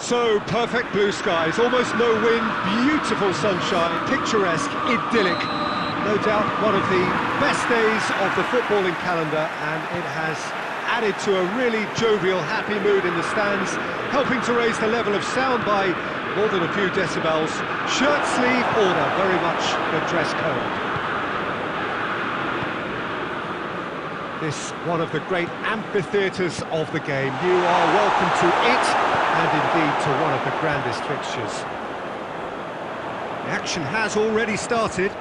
So, perfect blue skies, almost no wind, beautiful sunshine, picturesque, idyllic. No doubt one of the best days of the footballing calendar, and it has added to a really jovial, happy mood in the stands, helping to raise the level of sound by more than a few decibels. Shirt sleeve order, very much the dress code. This one of the great amphitheatres of the game. You are welcome to it, and indeed to one of the grandest fixtures. The action has already started.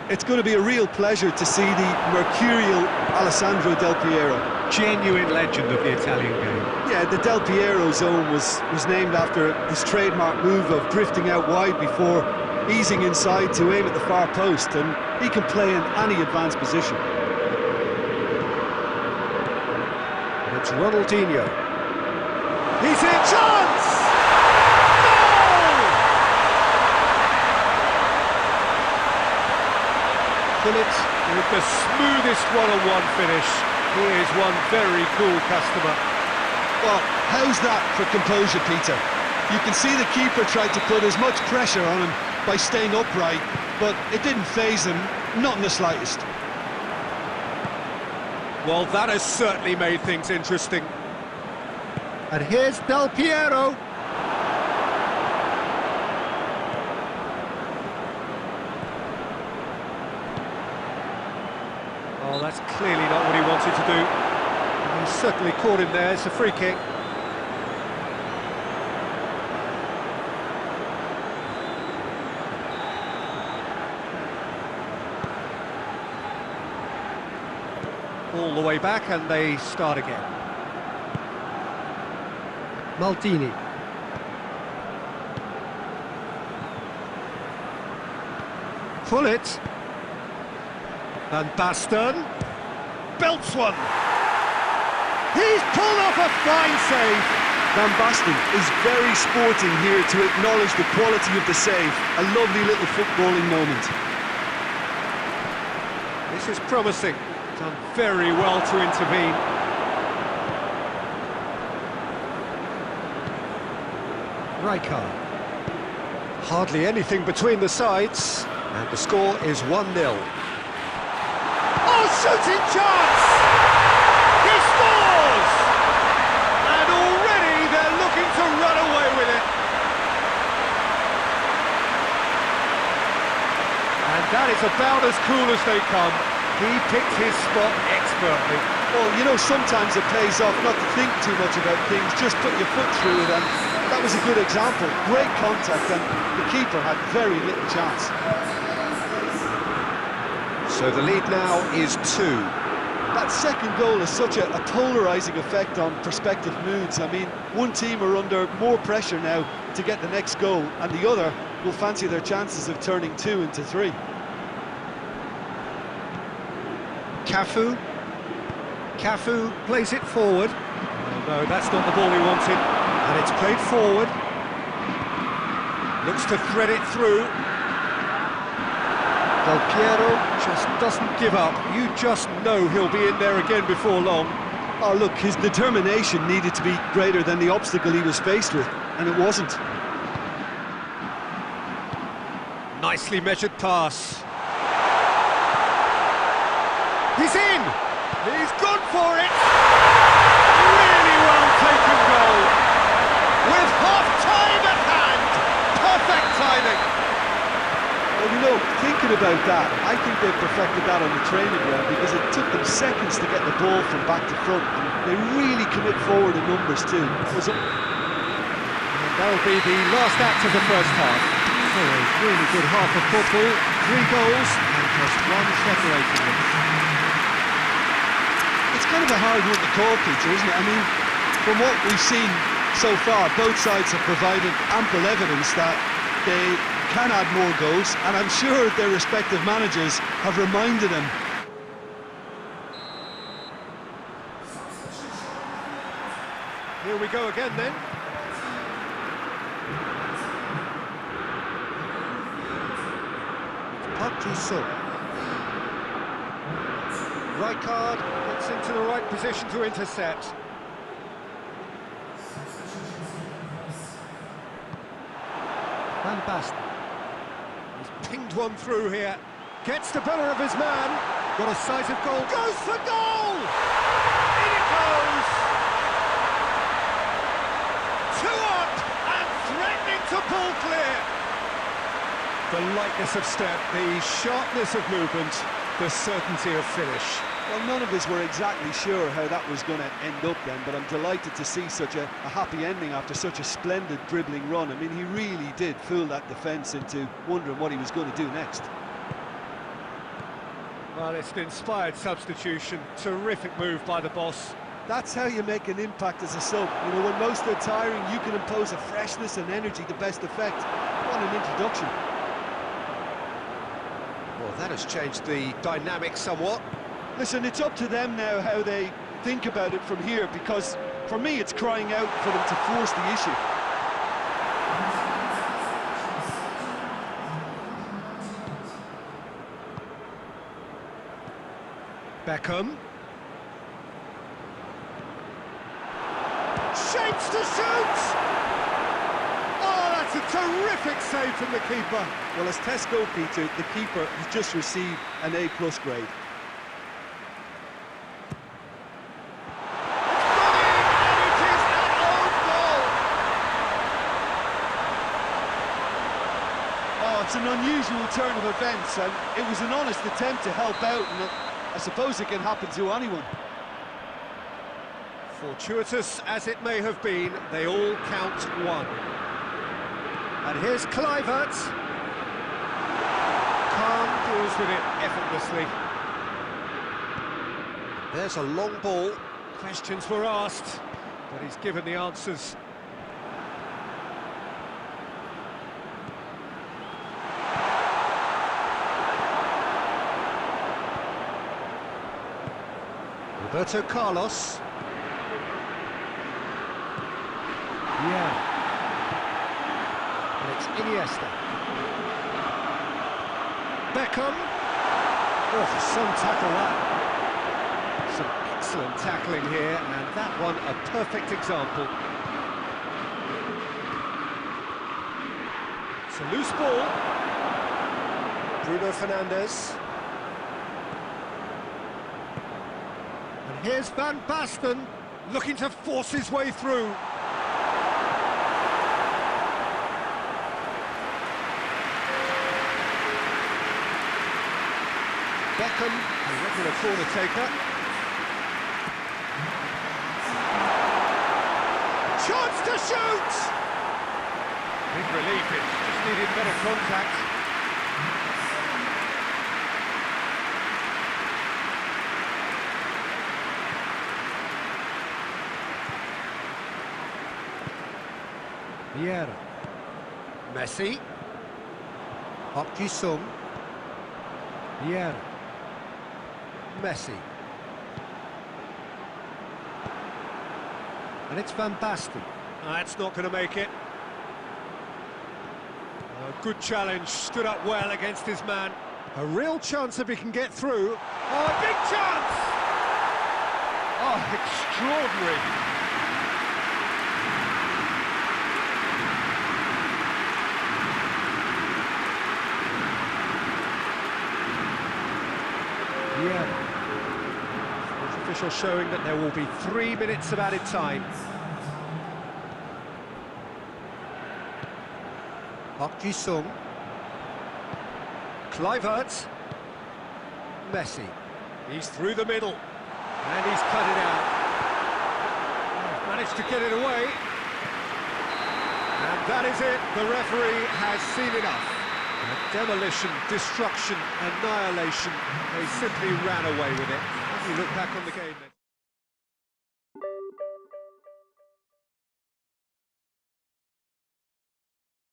It's going to be a real pleasure to see the mercurial Alessandro Del Piero. Genuine legend of the Italian game. Yeah, the Del Piero zone was named after his trademark move of drifting out wide before easing inside to aim at the far post, and he can play in any advanced position. It's Ronaldinho. He's in, chance! Goal! Phillips with the smoothest one-on-one finish. He is one very cool customer. Well, how's that for composure, Peter? You can see the keeper tried to put as much pressure on him by staying upright, but it didn't faze him, not in the slightest. Well, that has certainly made things interesting. And here's Del Piero. Oh, that's clearly not what he wanted to do. He's certainly caught him there. It's a free kick. All the way back, and they start again. Maldini. Pullet. Van Basten. Belts one. He's pulled off a fine save. Van Basten is very sporting here to acknowledge the quality of the save. A lovely little footballing moment. This is promising. Done very well to intervene. Rijkaard. Hardly anything between the sides, and the score is 1-0. Oh, shooting chance! He scores! And already they're looking to run away with it. And that is about as cool as they come. He picked his spot expertly. Well, you know, sometimes it pays off not to think too much about things, just put your foot through it, and that was a good example. Great contact, and the keeper had very little chance. So the lead now is 2. That second goal has such a polarising effect on prospective moods. I mean, one team are under more pressure now to get the next goal, and the other will fancy their chances of turning 2 into 3. Cafu plays it forward. Oh, no, that's not the ball he wanted. And it's played forward. Looks to thread it through. Del Piero just doesn't give up. You just know he'll be in there again before long. Oh, look, his determination needed to be greater than the obstacle he was faced with, and it wasn't. Nicely measured pass. He's in! He's gone for it! Really well taken goal! With half-time at hand! Perfect timing! Well, you know, thinking about that, I think they perfected that on the training ground, because it took them seconds to get the ball from back to front, and they really commit forward in numbers too. And that'll be the last act of the first half. So a really good half of football, 3 goals, and just one separating them. It's kind of a hard one to call, Peter, isn't it? I mean, from what we've seen so far, both sides have provided ample evidence that they can add more goals, and I'm sure their respective managers have reminded them. Here we go again then. Patrusso. Rijkaard gets into the right position to intercept. Van Basten. He's pinged one through here. Gets the better of his man. Got a sight of goal. Goes for goal! In it goes! 2 up and threatening to pull clear. The lightness of step, the sharpness of movement, the certainty of finish. Well, none of us were exactly sure how that was going to end up then, but I'm delighted to see such a happy ending after such a splendid dribbling run. I mean, he really did fool that defence into wondering what he was going to do next. Well, it's an inspired substitution. Terrific move by the boss. That's how you make an impact as a sub. You know, when most are tiring, you can impose a freshness and energy to best effect. What an introduction. Well, that has changed the dynamic somewhat. Listen, it's up to them now how they think about it from here, because for me it's crying out for them to force the issue. Beckham. Shapes to shoot! Oh, that's a terrific save from the keeper. Well, as test goalkeeper, the keeper has just received an A+ grade. It's an unusual turn of events, and it was an honest attempt to help out, and I suppose it can happen to anyone. Fortuitous as it may have been, they all count one. And here's Kluivert. Calm deals with it effortlessly. There's a long ball. Questions were asked, but he's given the answers. Roberto Carlos. Yeah. And it's Iniesta. Beckham. Oh, some tackle that. Some excellent tackling here, and that one a perfect example. It's a loose ball. Bruno Fernandes. Here's Van Basten, looking to force his way through. Beckham, a regular corner taker. Chance to shoot! Big relief, it just needed better contact. Vieira. Messi. Park Ji-sung. Vieira. Messi. And it's Van Basten. That's not going to make it. A good challenge, stood up well against his man. A real chance if he can get through. Oh, a big chance! Oh, extraordinary. Yeah. It's official showing that there will be 3 minutes of added time. Park Ji-sung. Kluivert. Messi. He's through the middle. And he's cut it out. Managed to get it away. And that is it. The referee has seen enough. Demolition, destruction, annihilation. They simply ran away with it. When you look back on the game then.